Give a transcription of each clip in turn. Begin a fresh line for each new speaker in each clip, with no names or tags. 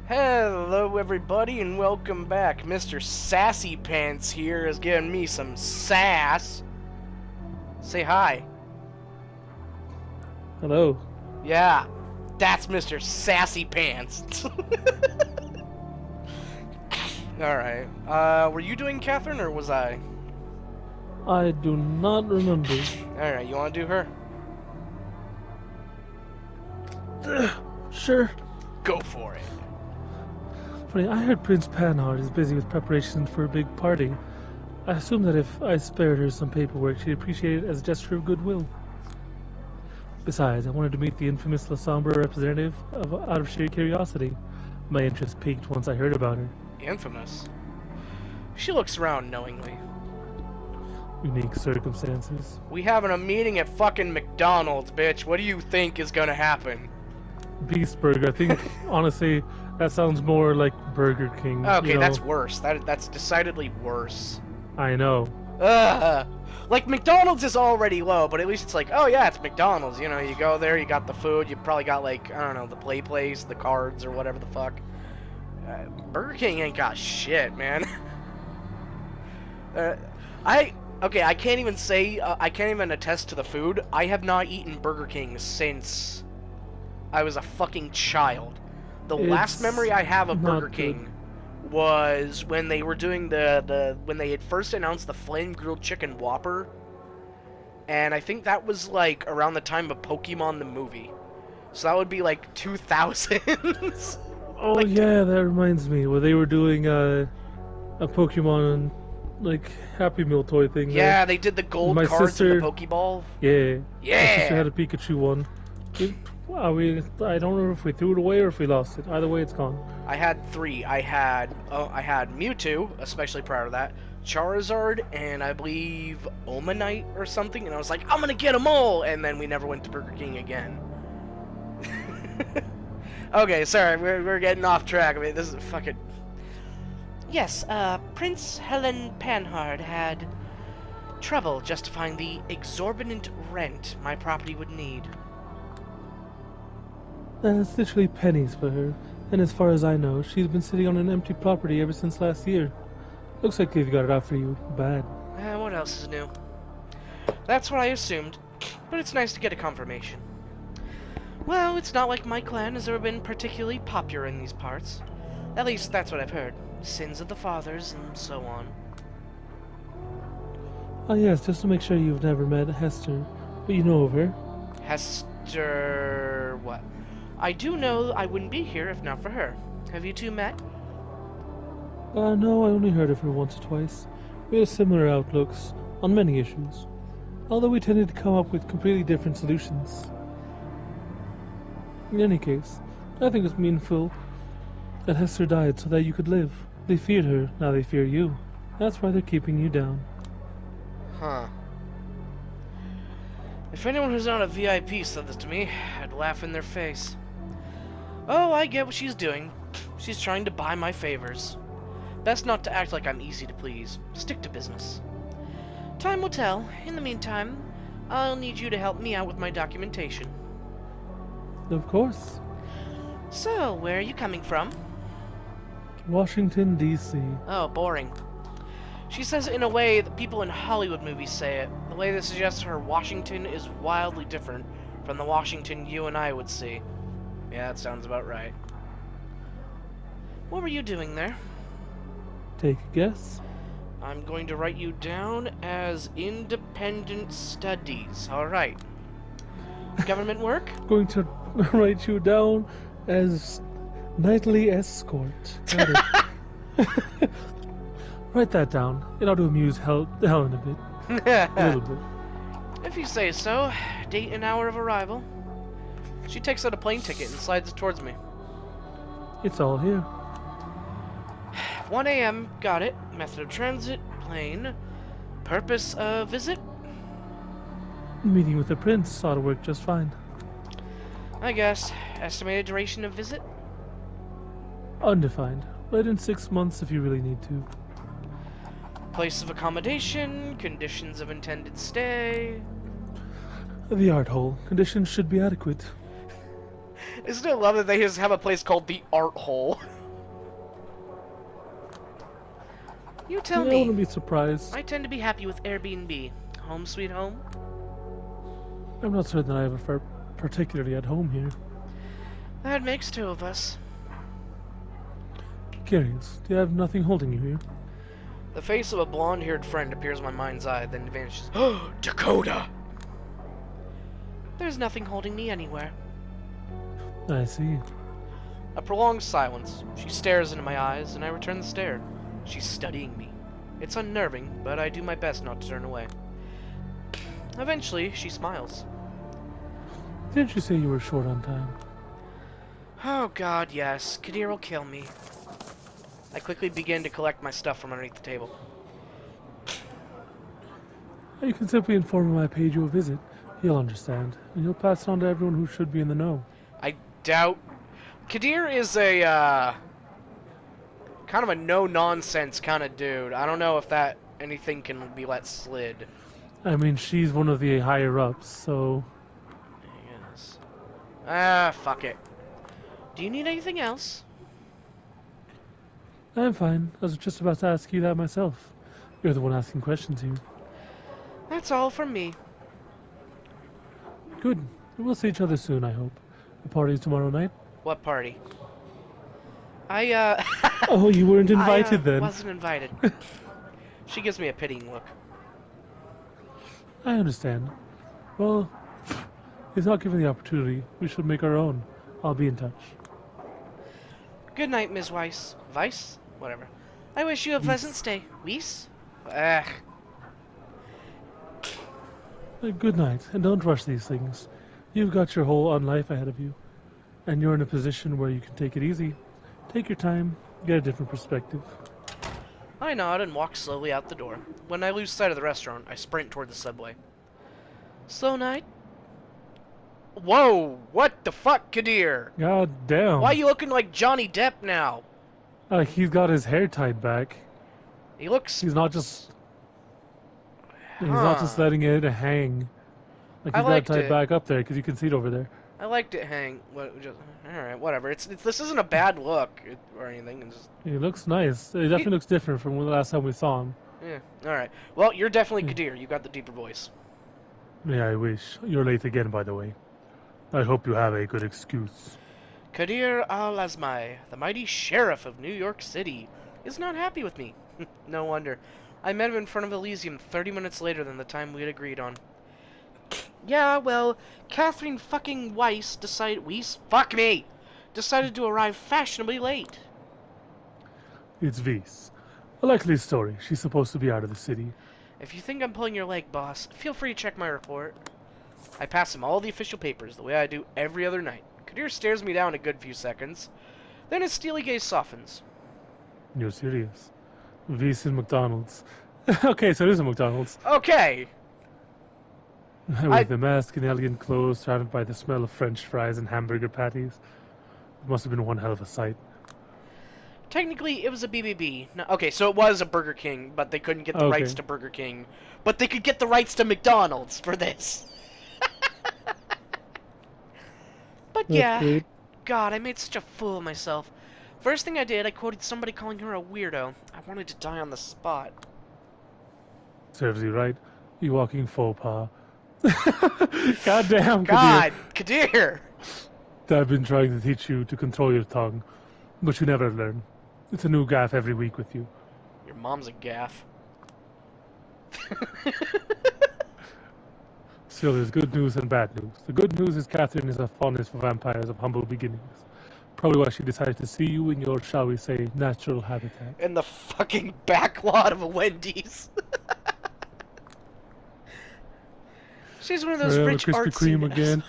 Hello everybody and welcome back. Mr. Sassy Pants here is giving me some sass. Say hi.
Hello.
Yeah, that's Mr. Sassy Pants. Alright, were you doing Catherine or was I?
I do not remember.
Alright, you wanna do her?
Sure.
Go for it.
Funny, I heard Prince Panhard is busy with preparations for a big party. I assume that if I spared her some paperwork, she'd appreciate it as a gesture of goodwill. Besides, I wanted to meet the infamous La Sombra representative out of sheer curiosity. My interest peaked once I heard about her.
Infamous? She looks around knowingly.
Unique circumstances.
We having a meeting at fucking McDonald's, bitch. What do you think is gonna happen?
Beast Burger. I think, honestly, that sounds more like Burger King.
Okay,
you know?
that's worse. That's decidedly worse.
I know.
Ugh. Like, McDonald's is already low, but at least it's like, oh yeah, it's McDonald's. You know, you go there, you got the food, you probably got, like, I don't know, the play place, the cards, or whatever the fuck. Burger King ain't got shit, man. I can't even say, I can't even attest to the food. I have not eaten Burger King since I was a fucking child. The last memory I have of Burger King was when they were doing when they had first announced the flame grilled chicken Whopper, and I think that was like around the time of Pokemon the movie, so that would be like 2000s.
Oh
like,
yeah, that reminds me where they were doing a Pokemon like Happy Meal toy thing.
Yeah, they did the gold cards in the Pokeball.
Yeah,
yeah.
My sister had a Pikachu one. I don't know if we threw it away or if we lost it. Either way, it's gone.
I had three. I had Mewtwo, especially prior to that, Charizard, and I believe Omanite or something. And I was like, I'm gonna get them all. And then we never went to Burger King again. Okay, sorry, we're getting off track. I mean, this is fucking. Yes, Prince Helen Panhard had trouble justifying the exorbitant rent my property would need.
That's literally pennies for her, and as far as I know, she's been sitting on an empty property ever since last year. Looks like they've got it out for you bad.
What else is new? That's what I assumed, but it's nice to get a confirmation. Well, it's not like my clan has ever been particularly popular in these parts. At least that's what I've heard. Sins of the fathers and so on.
Oh yes, just to make sure you've never met Hester, but you know of her.
Hester... what? I do know I wouldn't be here if not for her. Have you two met?
No, I only heard of her once or twice. We had similar outlooks on many issues, although we tended to come up with completely different solutions. In any case, I think it's meaningful that Hester died so that you could live. They feared her, now they fear you. That's why they're keeping you down.
Huh. If anyone who's not a VIP said this to me, I'd laugh in their face. Oh, I get what she's doing. She's trying to buy my favors. Best not to act like I'm easy to please. Stick to business. Time will tell. In the meantime, I'll need you to help me out with my documentation.
Of course.
So, where are you coming from?
Washington, D.C.
Oh, boring. She says it in a way that people in Hollywood movies say it. The way that suggests her Washington is wildly different from the Washington you and I would see. Yeah, that sounds about right. What were you doing there?
Take a guess.
I'm going to write you down as independent studies. Alright. Government work?
Going to write you down as nightly escort. Got it. Write that down. It ought to amuse Helen a bit. A little bit.
If you say so. Date and hour of arrival. She takes out a plane ticket and slides it towards me.
It's all here.
1 a.m. Got it. Method of transit. Plane. Purpose of visit?
Meeting with the prince ought to work just fine.
I guess. Estimated duration of visit?
Undefined. But in 6 months if you really need to.
Place of accommodation, conditions of intended stay.
The art hole. Conditions should be adequate.
I still love that they just have a place called the Art Hole. You tell
Yeah, I
me.
wouldn't be surprised.
I tend to be happy with Airbnb. Home sweet home?
I'm not certain that I ever felt particularly at home here.
That makes two of us.
Curious, do you have nothing holding you here?
The face of a blonde-haired friend appears in my mind's eye, then vanishes. Oh, Dakota! There's nothing holding me anywhere.
I see.
A prolonged silence. She stares into my eyes, and I return the stare. She's studying me. It's unnerving, but I do my best not to turn away. Eventually, she smiles.
Didn't you say you were short on time?
Oh god, yes. Kadir will kill me. I quickly begin to collect my stuff from underneath the table.
You can simply inform him I paid you a visit. He'll understand, and he'll pass it on to everyone who should be in the know.
I doubt... Kadir is a, kind of a no-nonsense kind of dude. I don't know if that anything can be let slid.
I mean, she's one of the higher-ups, so...
Yes. Ah, fuck it. Do you need anything else?
I'm fine. I was just about to ask you that myself. You're the one asking questions here.
That's all from me.
Good. We'll see each other soon, I hope. The party's tomorrow night?
What party?
Oh, you weren't invited then.
I wasn't invited. She gives me a pitying look.
I understand. Well, if not given the opportunity, we should make our own. I'll be in touch.
Good night, Ms. Weiss. Weiss? Whatever. I wish you a pleasant stay. Weiss? Ugh.
Good night, and don't rush these things. You've got your whole on life ahead of you, and you're in a position where you can take it easy. Take your time, get a different perspective.
I nod and walk slowly out the door. When I lose sight of the restaurant, I sprint toward the subway. Slow night? Whoa! What the fuck, Kadir?
God damn.
Why are you looking like Johnny Depp now?
He's got his hair tied back.
He looks...
He's not just... He's not just letting it hang. Like he's got it tied back up there, because you can see it over there.
I liked it hang. Alright, whatever. This isn't a bad look or anything. It's just...
He looks nice. It definitely looks different from the last time we saw him.
Yeah, alright. Well, you're definitely Kadir. You got the deeper voice.
Yeah, I wish. You're late again, by the way. I hope you have a good excuse.
Kadir al-Azmai, the mighty sheriff of New York City, is not happy with me. No wonder. I met him in front of Elysium 30 minutes later than the time we had agreed on. Yeah, well, Catherine fucking Weiss decided... Fuck me! Decided to arrive fashionably late.
It's Vise. A likely story. She's supposed to be out of the city.
If you think I'm pulling your leg, boss, feel free to check my report. I pass him all the official papers, the way I do every other night. Kadir stares me down a good few seconds. Then his steely gaze softens.
You're serious. Vise in McDonald's. Okay, so it is a McDonald's.
Okay!
With the mask and elegant clothes, surrounded by the smell of French fries and hamburger patties. It must have been one hell of a sight.
Technically, it was a BBB. No, okay, so it was a Burger King, but they couldn't get the rights to Burger King. But they could get the rights to McDonald's for this. But yeah,
great.
God, I made such a fool of myself. First thing I did, I quoted somebody calling her a weirdo. I wanted to die on the spot.
Serves you right. You walking faux pas. Goddamn,
God, Kadir!
I've been trying to teach you to control your tongue, but you never learn. It's a new gaffe every week with you.
Your mom's a gaff.
Still, there's good news and bad news. The good news is Catherine is a fondness for vampires of humble beginnings. Probably why she decided to see you in your, shall we say, natural habitat.
In the fucking backlot of a Wendy's. She's one of those rich
Krispy
artsy...
Kreme again.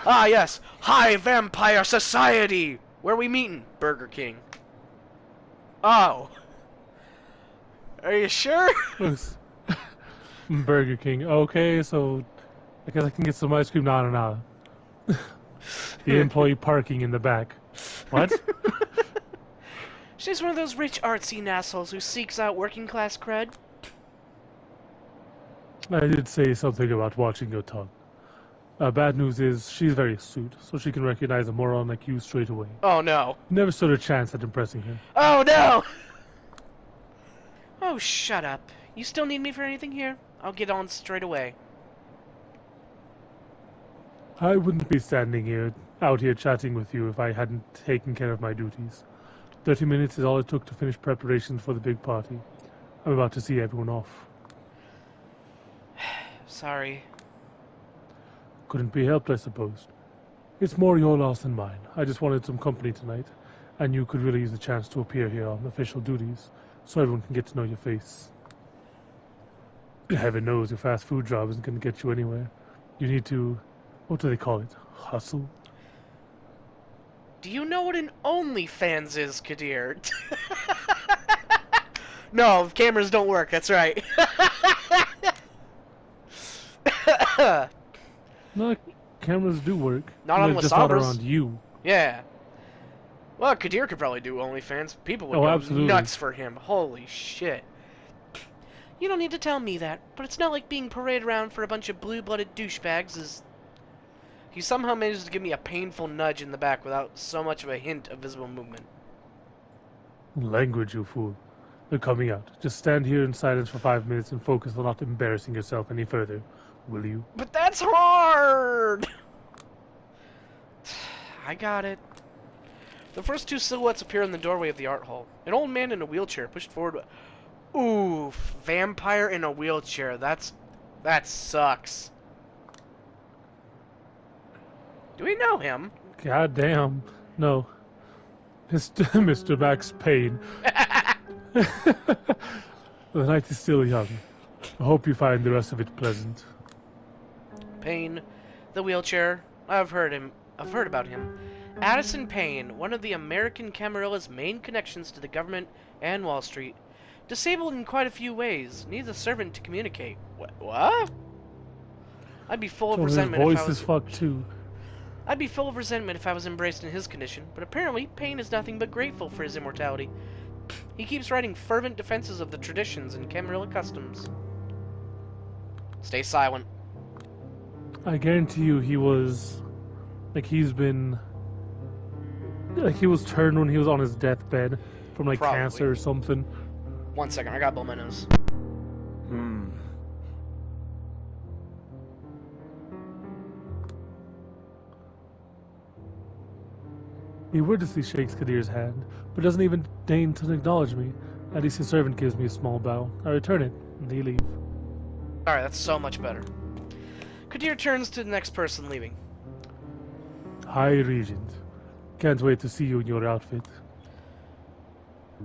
Ah, yes. High Vampire Society! Where are we meeting? Burger King. Oh. Are you sure?
Burger King. Okay, so I guess I can get some ice cream now. No. The employee parking in the back. What?
She's one of those rich artsy assholes who seeks out working class cred.
I did say something about watching your tongue. Bad news is she's very astute, so she can recognize a moron like you straight away.
Oh no.
Never stood a chance at impressing her.
Oh no! Oh, shut up. You still need me for anything here? I'll get on straight away.
I wouldn't be out here chatting with you if I hadn't taken care of my duties. 30 minutes is all it took to finish preparations for the big party. I'm about to see everyone off.
Sorry.
Couldn't be helped, I suppose. It's more your loss than mine. I just wanted some company tonight, and you could really use a chance to appear here on official duties, so everyone can get to know your face. Heaven knows your fast food job isn't going to get you anywhere. You need to, what do they call it, hustle?
Do you know what an OnlyFans is, Kadir? No, cameras don't work, that's right.
No, cameras do work.
Not on
just not
Wasabras.
around you.
Yeah. Well, Kadir could probably do OnlyFans. People would go
absolutely.
nuts for him. Holy shit. You don't need to tell me that, but it's not like being paraded around for a bunch of blue-blooded douchebags is... He somehow managed to give me a painful nudge in the back without so much of a hint of visible movement.
Language, you fool. They're coming out. Just stand here in silence for 5 minutes and focus on not embarrassing yourself any further, will you?
But that's hard! I got it. The first two silhouettes appear in the doorway of the art hall. An old man in a wheelchair pushed forward. Ooh, vampire in a wheelchair. That sucks. Do we know him?
God damn. No. Mr. Max Payne. The night is still young. I hope you find the rest of it pleasant.
Payne, the wheelchair. I've heard about him. Addison Payne, one of the American Camarilla's main connections to the government and Wall Street. Disabled in quite a few ways. Needs a servant to communicate. What? I'd be full of resentment if I was...
His voice is fucked too.
I'd be full of resentment if I was embraced in his condition, but apparently Payne is nothing but grateful for his immortality. He keeps writing fervent defenses of the traditions and Camarilla customs. Stay silent.
I guarantee you he was... he was turned when he was on his deathbed from
Probably.
cancer or something.
1 second, I gotta blow my nose.
He wordlessly shakes Kadir's hand, but doesn't even deign to acknowledge me. At least his servant gives me a small bow. I return it, and they leave.
Alright, that's so much better. Kadir turns to the next person leaving.
High Regent. Can't wait to see you in your outfit.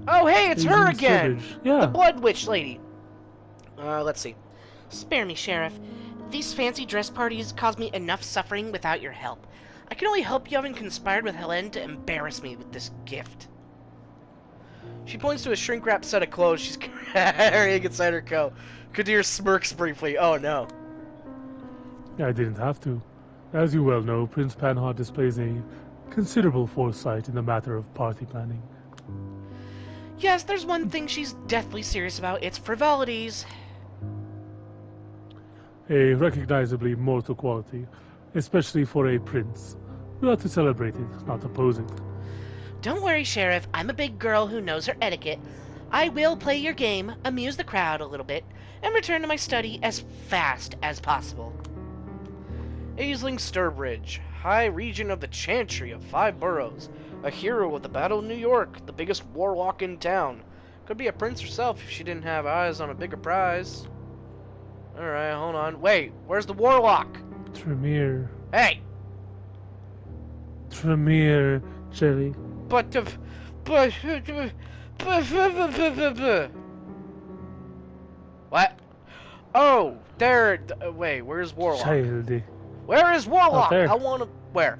Oh, hey, it's her again!
Yeah.
The Blood Witch lady. Let's see.
Spare me, Sheriff. These fancy dress parties cause me enough suffering without your help.
I can only hope you haven't conspired with Helen to embarrass me with this gift. She points to a shrink-wrapped set of clothes she's carrying inside her coat. Kadir smirks briefly. Oh, no.
I didn't have to. As you well know, Prince Panhard displays a considerable foresight in the matter of party planning.
Yes, there's one thing she's deathly serious about. It's frivolities.
A recognizably mortal quality, especially for a prince. We ought to celebrate it, not oppose it.
Don't worry, Sheriff. I'm a big girl who knows her etiquette. I will play your game, amuse the crowd a little bit, and return to my study as fast as possible.
Aisling Sturbridge, High Regent of the Chantry of 5 boroughs, a hero of the Battle of New York, the biggest warlock in town. Could be a prince herself if she didn't have eyes on a bigger prize. Alright, hold on. Wait, where's the warlock?
Tremere.
Hey!
Tremere, Jerry.
What? Oh, there. Wait, where's Warlock?
Childy.
Where is Warlock?
There.
I want to. Where?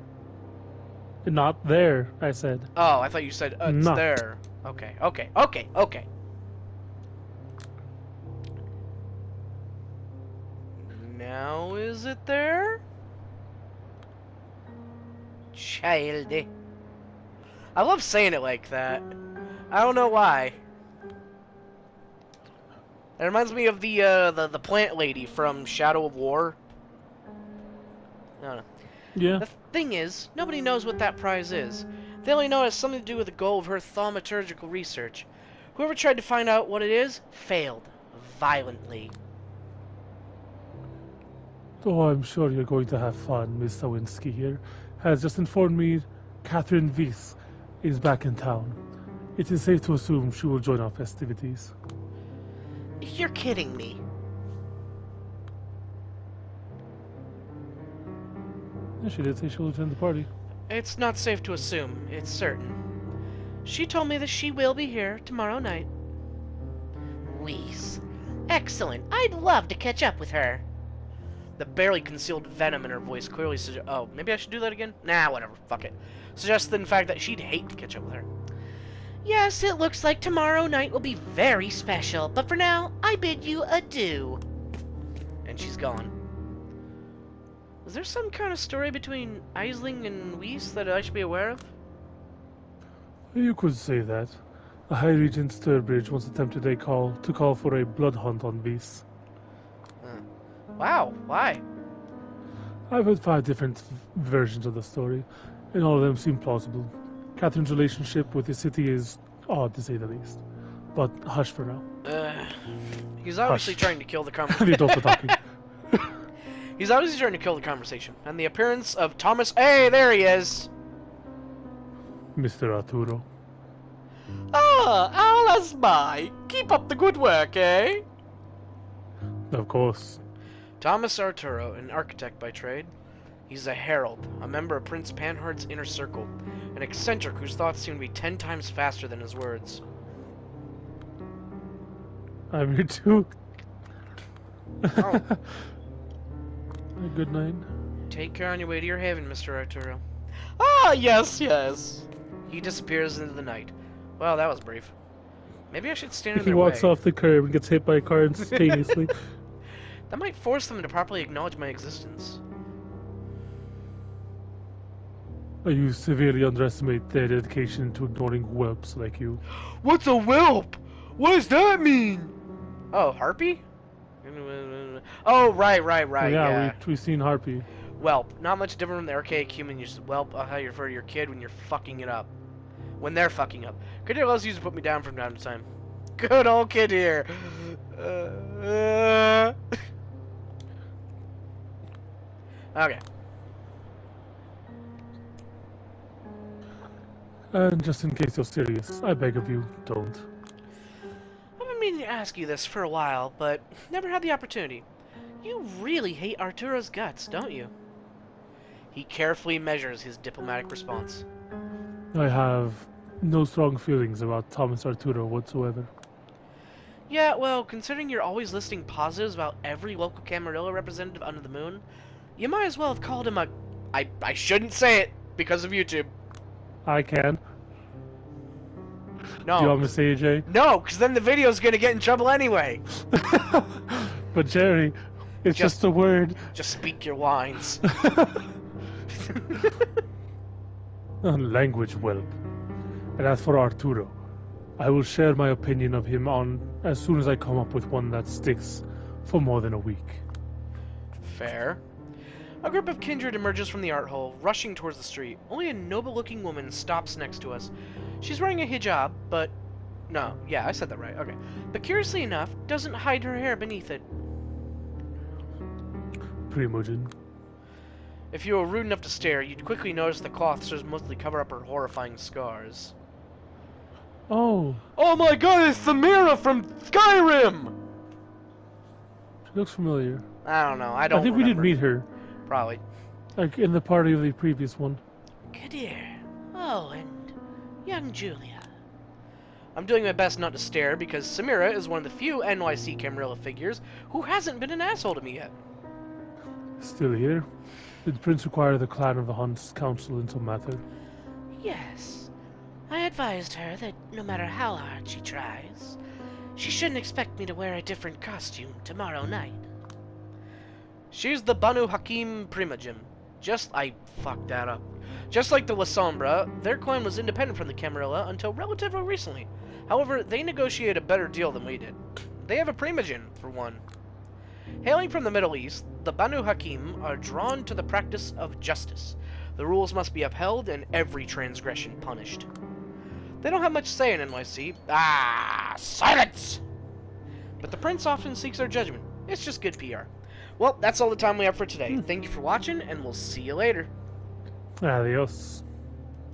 Not there, I said.
Oh, I thought you said it's
Not.
there. Okay. Now is it there? Childy. I love saying it like that. I don't know why. It reminds me of the plant lady from Shadow of War. I don't know.
Yeah.
The thing is, nobody knows what that prize is. They only know it has something to do with the goal of her thaumaturgical research.
Whoever tried to find out what it is failed violently.
Oh, I'm sure you're going to have fun. Miss Sawinski here has just informed me Catherine Weiss is back in town. It is safe to assume she will join our festivities.
You're kidding me.
Yeah, she did say she'll attend the party.
It's not safe to assume, it's certain. She told me that she will be here tomorrow night. Weiss. Excellent. I'd love to catch up with her.
The barely concealed venom in her voice clearly suggests... Oh, maybe I should do that again? Nah, whatever. Fuck it. Suggests in fact that she'd hate to catch up with her.
Yes, it looks like tomorrow night will be very special, but for now, I bid you adieu.
And she's gone.
Is there some kind of story between Aisling and Weiss that I should be aware of?
You could say that. The High Regent Sturbridge once attempted to call for a blood hunt on Weiss.
Wow, why?
I've heard 5 different versions of the story, and all of them seem plausible. Catherine's relationship with the city is odd, to say the least. But hush for now.
He's obviously trying to kill the
The
conversation.
adults are talking.
He's obviously trying to kill the conversation. And the appearance of Thomas... Hey, there he is!
Mr. Arturo.
Ah, alas my. Keep up the good work, eh?
Of course.
Thomas Arturo, an architect by trade. He's a herald, a member of Prince Panhard's inner circle, an eccentric whose thoughts seem to be 10 times faster than his words.
I'm here too.
Oh.
Good night.
Take care on your way to your haven, Mr. Arturo. Ah, yes, yes. He disappears into the night. Well, that was brief. Maybe I should stand in
He
their
walks
way.
off the curb and gets hit by a car instantaneously.
That might force them to properly acknowledge my existence.
You severely underestimate their dedication to ignoring whelps like you.
What's a whelp? What does that mean? Oh, harpy? Oh, right, yeah.
We've seen Harpy.
Whelp. Not much different from the archaic human use of whelp, how you refer to your kid when you're fucking it up. When they're fucking up. Good deal else used to put me down from time to time. Good old kid here. Okay.
And just in case you're serious, I beg of you, don't.
I've been meaning to ask you this for a while, but never had the opportunity. You really hate Arturo's guts, don't you? He carefully measures his diplomatic response.
I have no strong feelings about Thomas Arturo whatsoever.
Yeah, well, considering you're always listing positives about every local Camarilla representative under the moon, you might as well have called him a... I shouldn't say it because of YouTube.
I can.
No.
Do you want me to say it, Jay?
No, because then the video's gonna get in trouble anyway.
But Jerry, it's just a word.
Just speak your lines.
Language whelp. And as for Arturo, I will share my opinion of him as soon as I come up with one that sticks for more than a week.
Fair. A group of kindred emerges from the art hall, rushing towards the street. Only a noble-looking woman stops next to us. She's wearing a hijab, but... No, yeah, I said that right, okay. But curiously enough, doesn't hide her hair beneath it.
Primogen.
If you were rude enough to stare, you'd quickly notice the cloth serves mostly cover up her horrifying scars.
Oh!
Oh my god, it's Samira from Skyrim!
She looks familiar.
I don't know, I
think we did meet her.
Probably.
Like in the party of the previous one.
Kadir. Oh, and young Julia.
I'm doing my best not to stare because Samira is one of the few NYC Camarilla figures who hasn't been an asshole to me yet.
Still here? Did the Prince require the Clan of the Hunt's counsel in some matter?
Yes. I advised her that no matter how hard she tries, she shouldn't expect me to wear a different costume tomorrow night.
She's the Banu Hakim Primogem. I fucked that up. Just like the La Sombra, their clan was independent from the Camarilla until relatively recently. However, they negotiated a better deal than we did. They have a Primogen, for one. Hailing from the Middle East, the Banu Hakim are drawn to the practice of justice. The rules must be upheld and every transgression punished. They don't have much say in NYC. Ah, silence! But the prince often seeks our judgment. It's just good PR. Well, that's all the time we have for today. Thank you for watching, and we'll see you later.
Adios.